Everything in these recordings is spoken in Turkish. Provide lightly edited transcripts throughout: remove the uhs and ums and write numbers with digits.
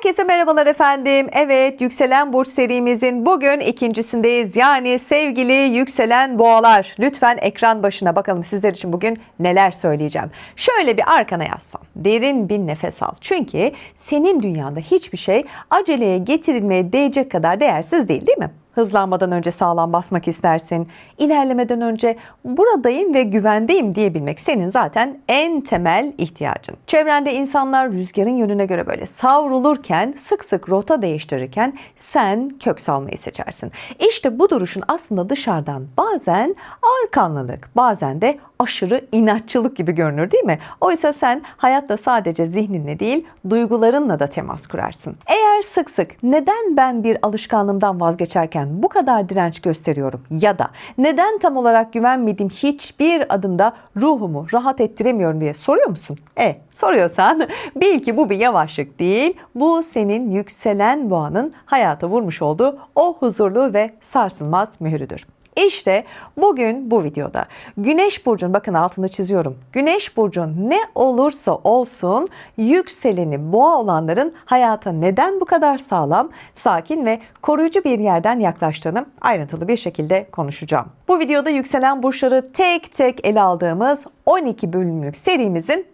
Herkese merhabalar efendim. Evet, Yükselen Burç serimizin bugün ikincisindeyiz. Yani sevgili yükselen boğalar, lütfen ekran başına bakalım sizler için bugün neler söyleyeceğim. Şöyle bir arkana yaslan. Derin bir nefes al. Çünkü senin dünyanda hiçbir şey aceleye getirilmeye değecek kadar değersiz değil mi? Hızlanmadan önce sağlam basmak istersin. İlerlemeden önce buradayım ve güvendeyim diyebilmek senin zaten en temel ihtiyacın. Çevrende insanlar rüzgarın yönüne göre böyle savrulurken, sık sık rota değiştirirken sen kök salmayı seçersin. İşte bu duruşun aslında dışarıdan bazen ağırkanlılık, bazen de aşırı inatçılık gibi görünür değil mi? Oysa sen hayatta sadece zihninle değil, duygularınla da temas kurarsın. Eğer sık sık neden ben bir alışkanlığımdan vazgeçerken bu kadar direnç gösteriyorum ya da neden tam olarak güvenmediğim hiçbir adımda ruhumu rahat ettiremiyorum diye soruyor musun? Soruyorsan bil ki bu bir yavaşlık değil, bu senin yükselen boğanın hayata vurmuş olduğu o huzurlu ve sarsılmaz mührüdür. İşte bugün bu videoda Güneş burcun, bakın altını çiziyorum, Güneş burcun ne olursa olsun yükseleni boğa olanların hayata neden bu kadar sağlam, sakin ve koruyucu bir yerden yaklaştığını ayrıntılı bir şekilde konuşacağım. Bu videoda yükselen burçları tek tek ele aldığımız 12 bölümlük serimizin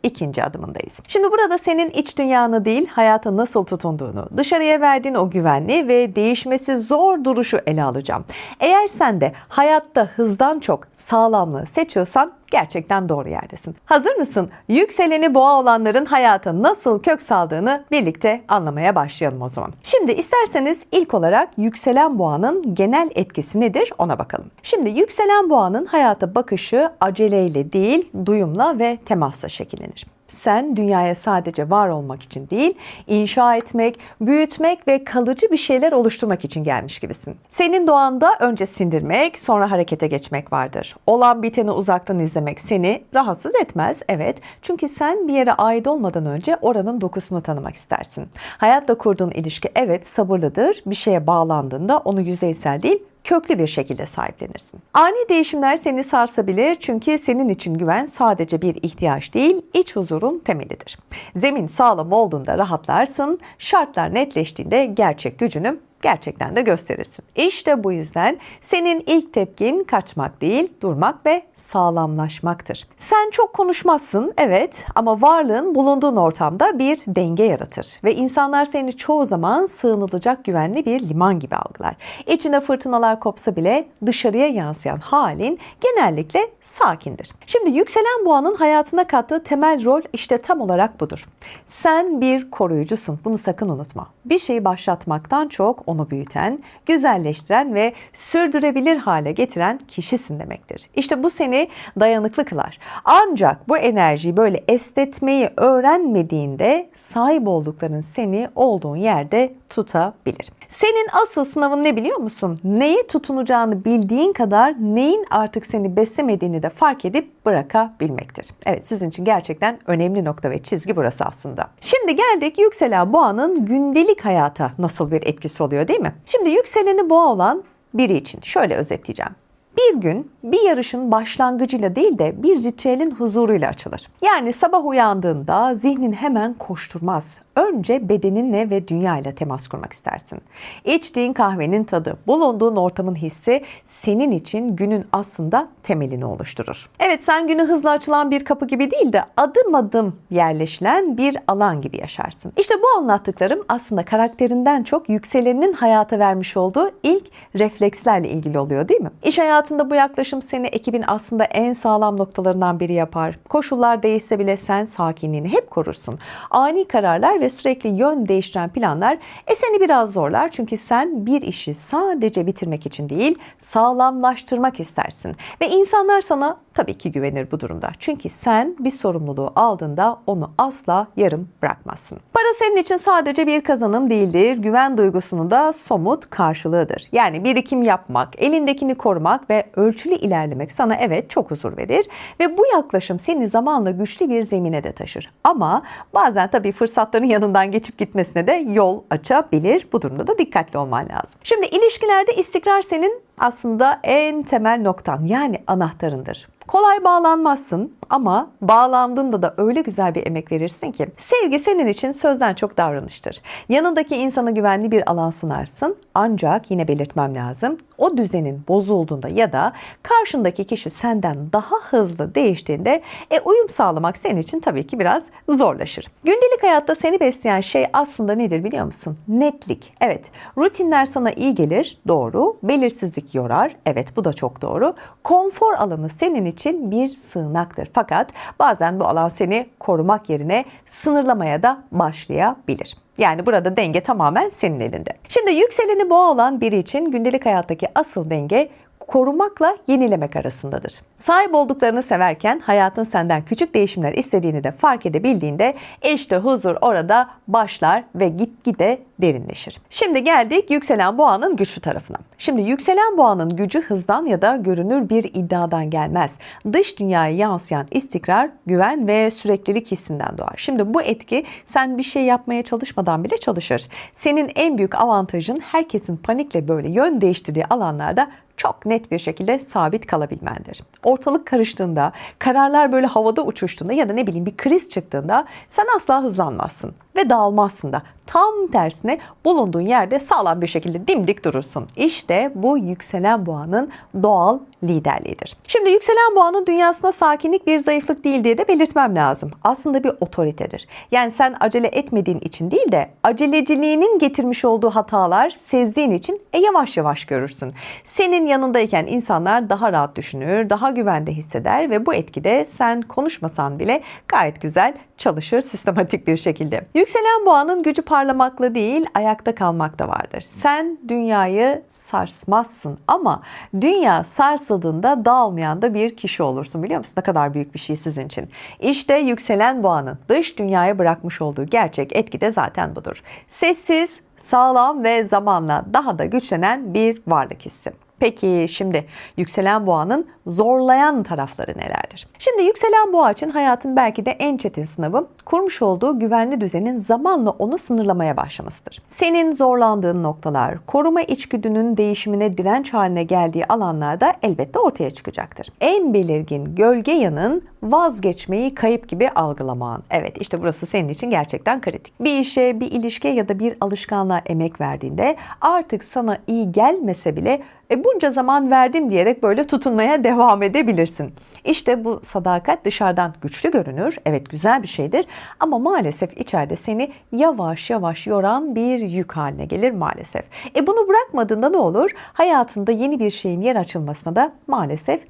ikinci adımındayız. Şimdi burada senin iç dünyanı değil, hayata nasıl tutunduğunu, dışarıya verdiğin o güvenli ve değişmesi zor duruşu ele alacağım. Eğer sen de hayatta hızdan çok sağlamlığı seçiyorsan gerçekten doğru yerdesin. Hazır mısın? Yükseleni boğa olanların hayata nasıl kök saldığını birlikte anlamaya başlayalım o zaman. Şimdi isterseniz ilk olarak yükselen boğanın genel etkisi nedir ona bakalım. Şimdi yükselen boğanın hayata bakışı aceleyle değil, duyumla ve temasla şekillenir. Sen dünyaya sadece var olmak için değil, inşa etmek, büyütmek ve kalıcı bir şeyler oluşturmak için gelmiş gibisin. Senin doğanda önce sindirmek, sonra harekete geçmek vardır. Olan biteni uzaktan izlemek seni rahatsız etmez, evet. Çünkü sen bir yere ait olmadan önce oranın dokusunu tanımak istersin. Hayatla kurduğun ilişki sabırlıdır. Bir şeye bağlandığında onu yüzeysel değil, köklü bir şekilde sahiplenirsin. Ani değişimler seni sarsabilir çünkü senin için güven sadece bir ihtiyaç değil, iç huzurun temelidir. Zemin sağlam olduğunda rahatlarsın, şartlar netleştiğinde gerçek gücünü gerçekten de gösterirsin. İşte bu yüzden senin ilk tepkin kaçmak değil, durmak ve sağlamlaşmaktır. Sen çok konuşmazsın, evet, ama varlığın bulunduğun ortamda bir denge yaratır ve insanlar seni çoğu zaman sığınılacak güvenli bir liman gibi algılar. İçinde fırtınalar kopsa bile dışarıya yansıyan halin genellikle sakindir. Şimdi yükselen boğanın hayatına kattığı temel rol işte tam olarak budur. Sen bir koruyucusun. Bunu sakın unutma. Bir şeyi başlatmaktan çok onu büyüten, güzelleştiren ve sürdürebilir hale getiren kişisin demektir. İşte bu seni dayanıklı kılar. Ancak bu enerjiyi böyle esnetmeyi öğrenmediğinde sahip oldukların seni olduğun yerde tutabilir. Senin asıl sınavın ne biliyor musun? Neye tutunacağını bildiğin kadar neyin artık seni beslemediğini de fark edip bırakabilmektir. Evet, sizin için gerçekten önemli nokta ve çizgi burası aslında. Şimdi geldik yükselen boğanın gündelik hayata nasıl bir etkisi oluyor değil mi? Şimdi yükseleni boğa olan biri için şöyle özetleyeceğim. Bir gün bir yarışın başlangıcıyla değil de bir ritüelin huzuruyla açılır. Yani sabah uyandığında zihnin hemen koşturmaz. Önce bedeninle ve dünyayla temas kurmak istersin. İçtiğin kahvenin tadı, bulunduğun ortamın hissi senin için günün aslında temelini oluşturur. Evet, sen günü hızla açılan bir kapı gibi değil de adım adım yerleşilen bir alan gibi yaşarsın. İşte bu anlattıklarım aslında karakterinden çok yükseleninin hayata vermiş olduğu ilk reflekslerle ilgili oluyor değil mi? İş hayatında bu yaklaşım seni ekibin aslında en sağlam noktalarından biri yapar. Koşullar değişse bile sen sakinliğini hep korursun. Ani kararlar ve sürekli yön değiştiren planlar seni biraz zorlar çünkü sen bir işi sadece bitirmek için değil, sağlamlaştırmak istersin. Ve insanlar sana tabii ki güvenir bu durumda. Çünkü sen bir sorumluluğu aldığında onu asla yarım bırakmazsın. Para senin için sadece bir kazanım değildir. Güven duygusunun da somut karşılığıdır. Yani birikim yapmak, elindekini korumak ve ölçülü ilerlemek sana çok huzur verir. Ve bu yaklaşım seni zamanla güçlü bir zemine de taşır. Ama bazen tabii fırsatların yanından geçip gitmesine de yol açabilir. Bu durumda da dikkatli olman lazım. Şimdi ilişkilerde istikrar senin aslında en temel noktan, yani anahtarındır. Kolay bağlanmazsın ama bağlandığında da öyle güzel bir emek verirsin ki sevgi senin için sözden çok davranıştır. Yanındaki insana güvenli bir alan sunarsın ancak yine belirtmem lazım o düzenin bozulduğunda ya da karşındaki kişi senden daha hızlı değiştiğinde uyum sağlamak senin için tabii ki biraz zorlaşır. Gündelik hayatta seni besleyen şey aslında nedir biliyor musun? Netlik. Evet, rutinler sana iyi gelir, doğru. Belirsizlik yorar, evet bu da çok doğru. Konfor alanı senin için bir sığınaktır. Fakat bazen bu alan seni korumak yerine sınırlamaya da başlayabilir. Yani burada denge tamamen senin elinde. Şimdi yükseleni boğa olan biri için gündelik hayattaki asıl denge korumakla yenilemek arasındadır. Sahip olduklarını severken hayatın senden küçük değişimler istediğini de fark edebildiğinde işte huzur orada başlar ve gitgide derinleşir. Şimdi geldik yükselen boğanın güçlü tarafına. Şimdi yükselen boğanın gücü hızdan ya da görünür bir iddiadan gelmez. Dış dünyaya yansıyan istikrar, güven ve süreklilik hissinden doğar. Şimdi bu etki sen bir şey yapmaya çalışmadan bile çalışır. Senin en büyük avantajın herkesin panikle böyle yön değiştirdiği alanlarda çok net bir şekilde sabit kalabilmendir. Ortalık karıştığında, kararlar böyle havada uçuştuğunda ya da ne bileyim bir kriz çıktığında sen asla hızlanmazsın ve dağılmazsın da. Tam tersine bulunduğun yerde sağlam bir şekilde dimdik durursun. İşte bu yükselen boğanın doğal liderliğidir. Şimdi yükselen boğanın dünyasında sakinlik bir zayıflık değil diye de belirtmem lazım. Aslında bir otoritedir. Yani sen acele etmediğin için değil de aceleciliğinin getirmiş olduğu hatalar sezdiğin için yavaş yavaş görürsün. Senin yanındayken insanlar daha rahat düşünür, daha güvende hisseder ve bu etkide sen konuşmasan bile gayet güzel çalışır sistematik bir şekilde. Yükselen boğanın gücü parlamakla değil, ayakta kalmakta vardır. Sen dünyayı sarsmazsın ama dünya sarsıldığında dağılmayan da bir kişi olursun, biliyor musun? Ne kadar büyük bir şey sizin için. İşte yükselen boğanın dış dünyaya bırakmış olduğu gerçek etki de zaten budur. Sessiz, sağlam ve zamanla daha da güçlenen bir varlık hissi. Peki şimdi yükselen boğanın zorlayan tarafları nelerdir? Şimdi yükselen boğa için hayatın belki de en çetin sınavı kurmuş olduğu güvenli düzenin zamanla onu sınırlamaya başlamasıdır. Senin zorlandığın noktalar, koruma içgüdünün değişimine direnç haline geldiği alanlarda elbette ortaya çıkacaktır. En belirgin gölge yanın vazgeçmeyi kayıp gibi algılaman. Evet, işte burası senin için gerçekten kritik. Bir işe, bir ilişkiye ya da bir alışkanlığa emek verdiğinde artık sana iyi gelmese bile bunca zaman verdim diyerek böyle tutunmaya devam edebilirsin. İşte bu sadakat dışarıdan güçlü görünür. Evet, güzel bir şeydir ama maalesef içeride seni yavaş yavaş yoran bir yük haline gelir maalesef. Bunu bırakmadığında ne olur? Hayatında yeni bir şeyin yer açılmasına da maalesef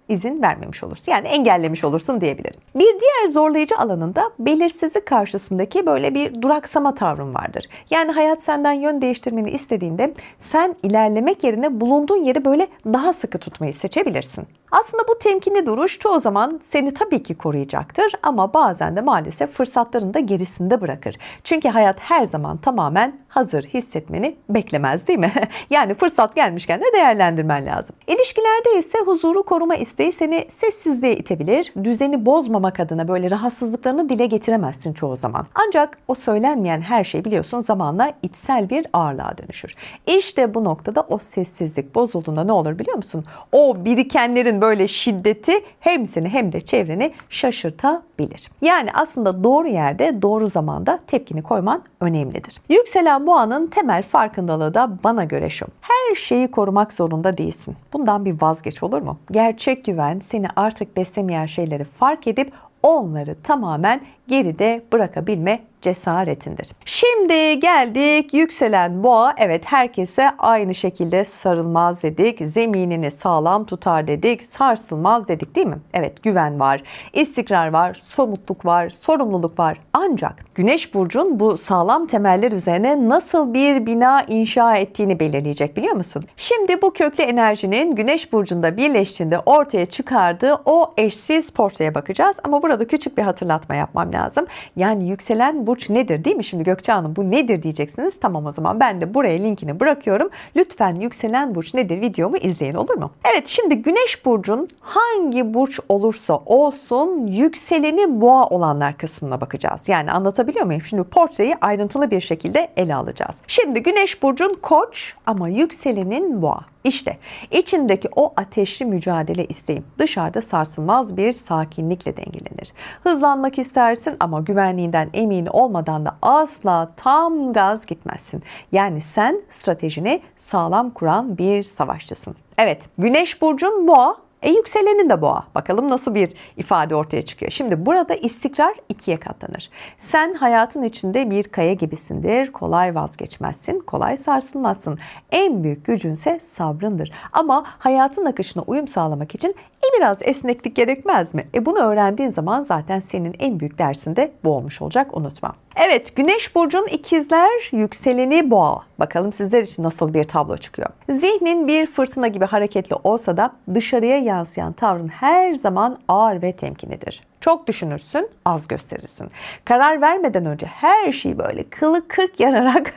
izin vermemiş olursun. Yani engellemiş olursun diyebilirim. Bir diğer zorlayıcı alanında belirsizlik karşısındaki böyle bir duraksama tavrın vardır. Yani hayat senden yön değiştirmeni istediğinde sen ilerlemek yerine bulunduğun yeri böyle daha sıkı tutmayı seçebilirsin. Aslında bu temkinli duruş çoğu zaman seni tabii ki koruyacaktır ama bazen de maalesef fırsatlarını da gerisinde bırakır. Çünkü hayat her zaman tamamen hazır hissetmeni beklemez, değil mi? Yani fırsat gelmişken de değerlendirmen lazım. İlişkilerde ise huzuru koruma isteği seni sessizliğe itebilir. Düzeni bozmamak adına böyle rahatsızlıklarını dile getiremezsin çoğu zaman. Ancak o söylenmeyen her şey biliyorsun zamanla içsel bir ağırlığa dönüşür. İşte bu noktada o sessizlik bozulduğunda ne olur biliyor musun? O birikenlerin böyle şiddeti hem seni hem de çevreni şaşırtabilir. Yani aslında doğru yerde doğru zamanda tepkini koyman önemlidir. Yükselen boğanın temel farkındalığı da bana göre şu: her şeyi korumak zorunda değilsin. Bundan bir vazgeç, olur mu? Gerçek güven seni artık beslemeyen şeyleri fark edip onları tamamen geride bırakabilme cesaretindir. Şimdi geldik yükselen boğa. Evet, herkese aynı şekilde sarılmaz dedik. Zeminini sağlam tutar dedik. Sarsılmaz dedik, değil mi? Evet, güven var, istikrar var, somutluk var, sorumluluk var. Ancak Güneş burcun bu sağlam temeller üzerine nasıl bir bina inşa ettiğini belirleyecek, biliyor musun? Şimdi bu köklü enerjinin Güneş burcunda birleştiğinde ortaya çıkardığı o eşsiz portreye bakacağız. Ama burada küçük bir hatırlatma yapmam lazım. Yani yükselen burç nedir, değil mi? Şimdi Gökçe Hanım bu nedir diyeceksiniz. Tamam, o zaman ben de buraya linkini bırakıyorum. Lütfen yükselen burç nedir videomu izleyin, olur mu? Evet, şimdi Güneş burcun hangi burç olursa olsun yükseleni boğa olanlar kısmına bakacağız. Yani anlatabiliyor muyum? Şimdi portreyi ayrıntılı bir şekilde ele alacağız. Şimdi Güneş burcun Koç ama yükselenin Boğa. İşte içindeki o ateşli mücadele isteği dışarıda sarsılmaz bir sakinlikle dengelenir. Hızlanmak istersin ama güvenliğinden emin olmadan da asla tam gaz gitmezsin. Yani sen stratejini sağlam kuran bir savaşçısın. Evet, Güneş burcun Boğa. Yükselenin de Boğa. Bakalım nasıl bir ifade ortaya çıkıyor. Şimdi burada istikrar ikiye katlanır. Sen hayatın içinde bir kaya gibisindir. Kolay vazgeçmezsin, kolay sarsılmazsın. En büyük gücünse sabrındır. Ama hayatın akışına uyum sağlamak için biraz esneklik gerekmez mi? Bunu öğrendiğin zaman zaten senin en büyük dersin de bu olmuş olacak, unutma. Evet, Güneş burcun ikizler, yükseleni Boğa. Bakalım sizler için nasıl bir tablo çıkıyor. Zihnin bir fırtına gibi hareketli olsa da dışarıya yansıyan tavrın her zaman ağır ve temkinlidir. Çok düşünürsün, az gösterirsin. Karar vermeden önce her şeyi böyle kılı kırk yararak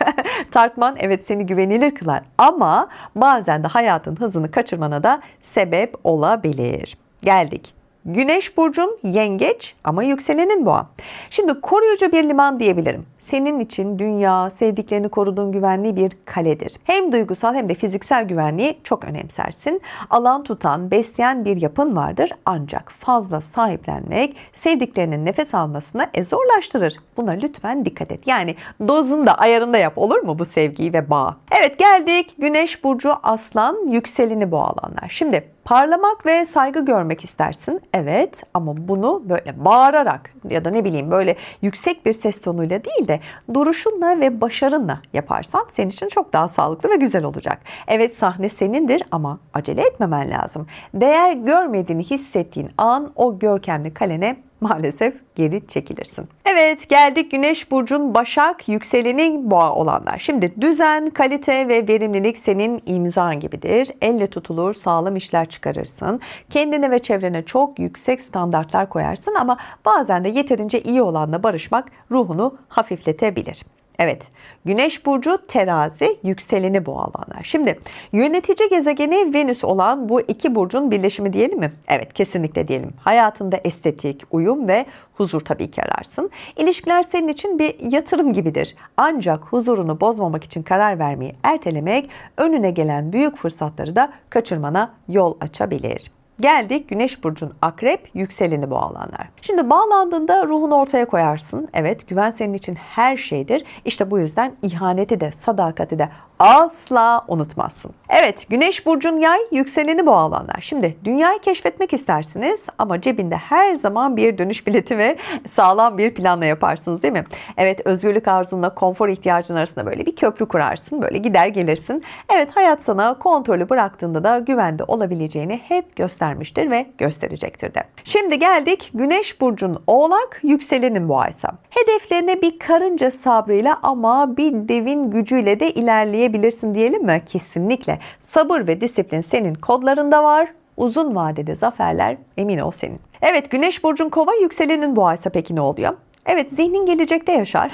tartman evet seni güvenilir kılar. Ama bazen de hayatın hızını kaçırmana da sebep olabilir. Geldik. Güneş burcun Yengeç ama yükselenin Boğa. Şimdi koruyucu bir liman diyebilirim. Senin için dünya, sevdiklerini koruduğun güvenli bir kaledir. Hem duygusal hem de fiziksel güvenliği çok önemsersin. Alan tutan, besleyen bir yapın vardır. Ancak fazla sahiplenmek sevdiklerinin nefes almasına zorlaştırır. Buna lütfen dikkat et. Yani dozunda, ayarında yap, olur mu bu sevgiyi ve bağı? Evet, geldik Güneş burcu Aslan, yükseleni Boğa olanlar. Şimdi parlamak ve saygı görmek istersin. Evet, ama bunu böyle bağırarak ya da ne bileyim böyle yüksek bir ses tonuyla değil de duruşunla ve başarınla yaparsan senin için çok daha sağlıklı ve güzel olacak. Evet, sahne senindir ama acele etmemen lazım. Değer görmediğini hissettiğin an o görkemli kalene maalesef geri çekilirsin. Evet, geldik Güneş burcun Başak, yükseleni Boğa olanlar. Şimdi düzen, kalite ve verimlilik senin imzan gibidir. Elle tutulur, sağlam işler çıkarırsın. Kendine ve çevrene çok yüksek standartlar koyarsın ama bazen de yeterince iyi olanla barışmak ruhunu hafifletebilir. Evet, Güneş burcu Terazi, yükseleni Boğa olanlar. Şimdi yönetici gezegeni Venüs olan bu iki burcun birleşimi diyelim mi? Evet, kesinlikle diyelim. Hayatında estetik, uyum ve huzur tabii ki ararsın. İlişkiler senin için bir yatırım gibidir. Ancak huzurunu bozmamak için karar vermeyi ertelemek önüne gelen büyük fırsatları da kaçırmana yol açabilir. Geldik Güneş burcun Akrep, yükseleni Boğa olanlar. Şimdi bağlandığında ruhunu ortaya koyarsın. Evet, güven senin için her şeydir. İşte bu yüzden ihaneti de sadakati de asla unutmazsın. Evet, Güneş burcun Yay, yükseleni Boğa olanlar. Şimdi dünyayı keşfetmek istersiniz ama cebinde her zaman bir dönüş bileti ve sağlam bir planla yaparsınız, değil mi? Evet, özgürlük arzunla konfor ihtiyacın arasında böyle bir köprü kurarsın. Böyle gider gelirsin. Evet, hayat sana kontrolü bıraktığında da güvende olabileceğini hep göstermiştir ve gösterecektir de. Şimdi geldik Güneş burcun Oğlak, yükselenin Boğaysa. Hedeflerine bir karınca sabrıyla ama bir devin gücüyle de ilerleyebilirsin diyelim mi? Kesinlikle. Sabır ve disiplin senin kodlarında var. Uzun vadede zaferler emin ol senin. Evet, Güneş burcun Kova, yükselenin Boğaysa peki ne oluyor? Evet, zihnin gelecekte yaşar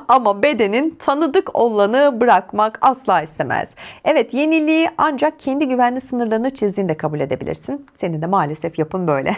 ama bedenin tanıdık olanı bırakmak asla istemez. Evet, yeniliği ancak kendi güvenli sınırlarını çizdiğinde kabul edebilirsin. Senin de maalesef yapın böyle.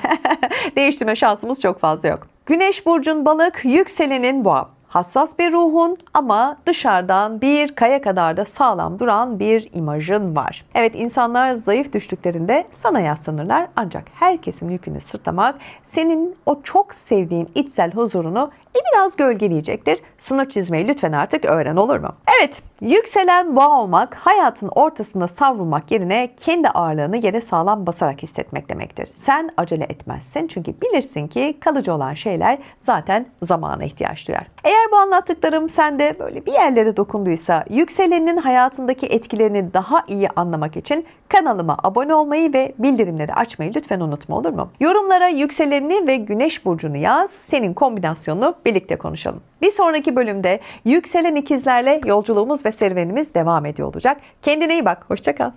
Değiştirme şansımız çok fazla yok. Güneş burcun Balık, yükselenin Boğa. Hassas bir ruhun ama dışarıdan bir kaya kadar da sağlam duran bir imajın var. Evet, insanlar zayıf düştüklerinde sana yaslanırlar ancak herkesin yükünü sırtlamak senin o çok sevdiğin içsel huzurunu biraz gölgeleyecektir. Sınır çizmeyi lütfen artık öğren, olur mu? Evet, yükselen Boğa olmak hayatın ortasında savrulmak yerine kendi ağırlığını yere sağlam basarak hissetmek demektir. Sen acele etmezsin çünkü bilirsin ki kalıcı olan şeyler zaten zamana ihtiyaç duyar. Eğer bu anlattıklarım sende böyle bir yerlere dokunduysa, yükselenin hayatındaki etkilerini daha iyi anlamak için kanalıma abone olmayı ve bildirimleri açmayı lütfen unutma, olur mu? Yorumlara yükselenini ve Güneş burcunu yaz. Senin kombinasyonunu birlikte konuşalım. Bir sonraki bölümde yükselen ikizlerle yolculuğumuz ve serüvenimiz devam ediyor olacak. Kendine iyi bak. Hoşça kal.